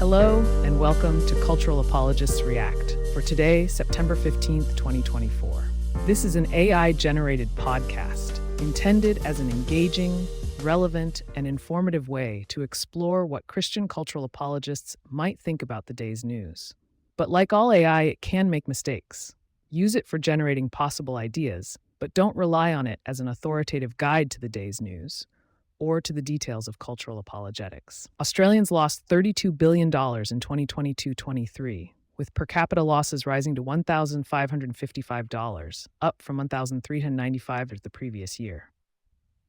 Hello and welcome to Cultural Apologists React for today, September 15th, 2024. This is an AI-generated podcast intended as an engaging, relevant, and informative way to explore what Christian cultural apologists might think about the day's news. But like all AI, it can make mistakes. Use it for generating possible ideas, but don't rely on it as an authoritative guide to the day's news or to the details of cultural apologetics. Australians lost $32 billion in 2022-23, with per capita losses rising to $1,555, up from $1,395 the previous year.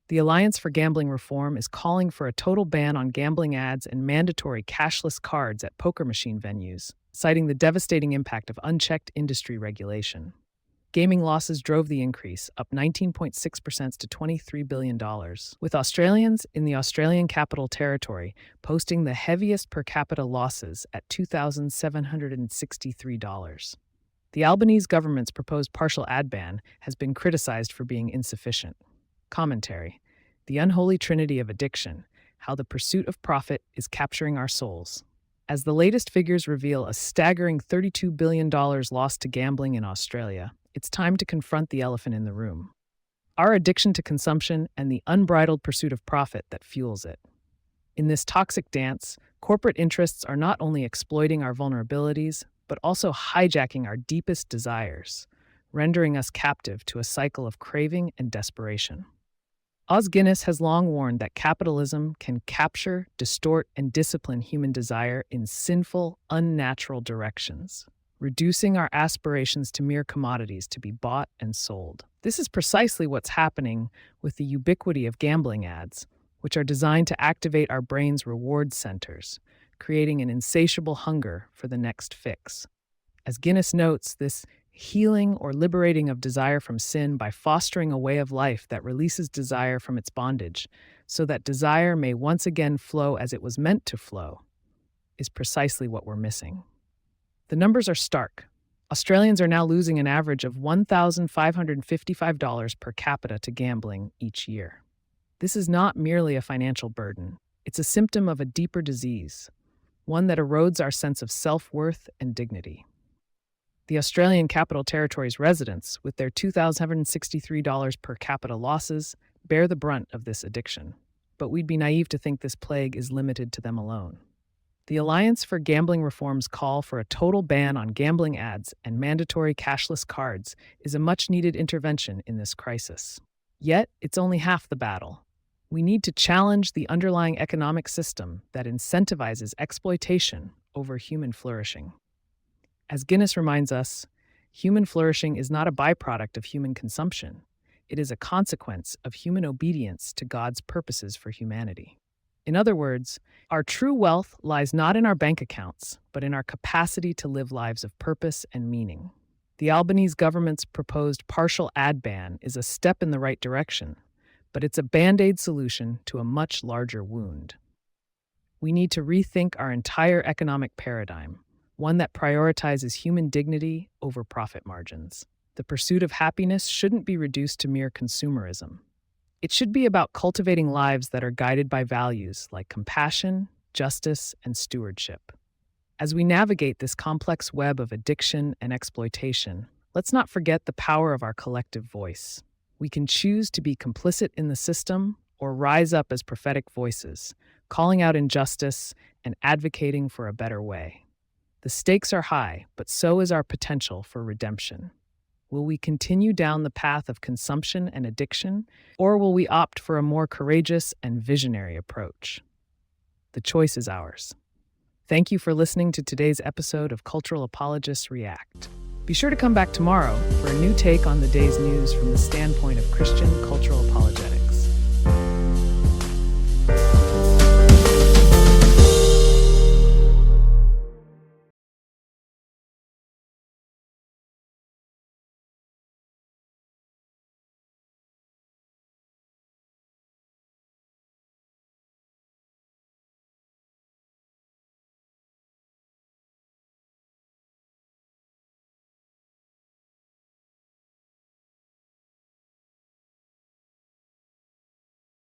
The Alliance for Gambling Reform is calling for a total ban on gambling ads and mandatory cashless cards at poker machine venues, citing the devastating impact of unchecked industry regulation. Gaming losses drove the increase, up 19.6% to $23 billion, with Australians in the Australian Capital Territory posting the heaviest per capita losses at $2,763. The Albanese government's proposed partial ad ban has been criticized for being insufficient. Commentary: the unholy trinity of addiction, how the pursuit of profit is capturing our souls. As the latest figures reveal a staggering $32 billion lost to gambling in Australia, it's time to confront the elephant in the room: our addiction to consumption and the unbridled pursuit of profit that fuels it. In this toxic dance, corporate interests are not only exploiting our vulnerabilities, but also hijacking our deepest desires, rendering us captive to a cycle of craving and desperation. Guinness has long warned that capitalism can capture, distort, and discipline human desire in sinful, unnatural directions, reducing our aspirations to mere commodities to be bought and sold. This is precisely what's happening with the ubiquity of gambling ads, which are designed to activate our brain's reward centers, creating an insatiable hunger for the next fix. As Guinness notes, this healing or liberating of desire from sin by fostering a way of life that releases desire from its bondage, so that desire may once again flow as it was meant to flow, is precisely what we're missing. The numbers are stark. Australians are now losing an average of $1,555 per capita to gambling each year. This is not merely a financial burden. It's a symptom of a deeper disease, one that erodes our sense of self-worth and dignity. The Australian Capital Territory's residents, with their $2,763 per capita losses, bear the brunt of this addiction. But we'd be naive to think this plague is limited to them alone. The Alliance for Gambling Reform's call for a total ban on gambling ads and mandatory cashless cards is a much-needed intervention in this crisis. Yet, it's only half the battle. We need to challenge the underlying economic system that incentivizes exploitation over human flourishing. As Guinness reminds us, human flourishing is not a byproduct of human consumption. It is a consequence of human obedience to God's purposes for humanity. In other words, our true wealth lies not in our bank accounts, but in our capacity to live lives of purpose and meaning. The Albanese government's proposed partial ad ban is a step in the right direction, but it's a band-aid solution to a much larger wound. We need to rethink our entire economic paradigm, one that prioritizes human dignity over profit margins. The pursuit of happiness shouldn't be reduced to mere consumerism. It should be about cultivating lives that are guided by values like compassion, justice, and stewardship. As we navigate this complex web of addiction and exploitation, let's not forget the power of our collective voice. We can choose to be complicit in the system or rise up as prophetic voices, calling out injustice and advocating for a better way. The stakes are high, but so is our potential for redemption. Will we continue down the path of consumption and addiction, or will we opt for a more courageous and visionary approach? The choice is ours. Thank you for listening to today's episode of Cultural Apologists React. Be sure to come back tomorrow for a new take on the day's news from the standpoint of Christian cultural apologetics.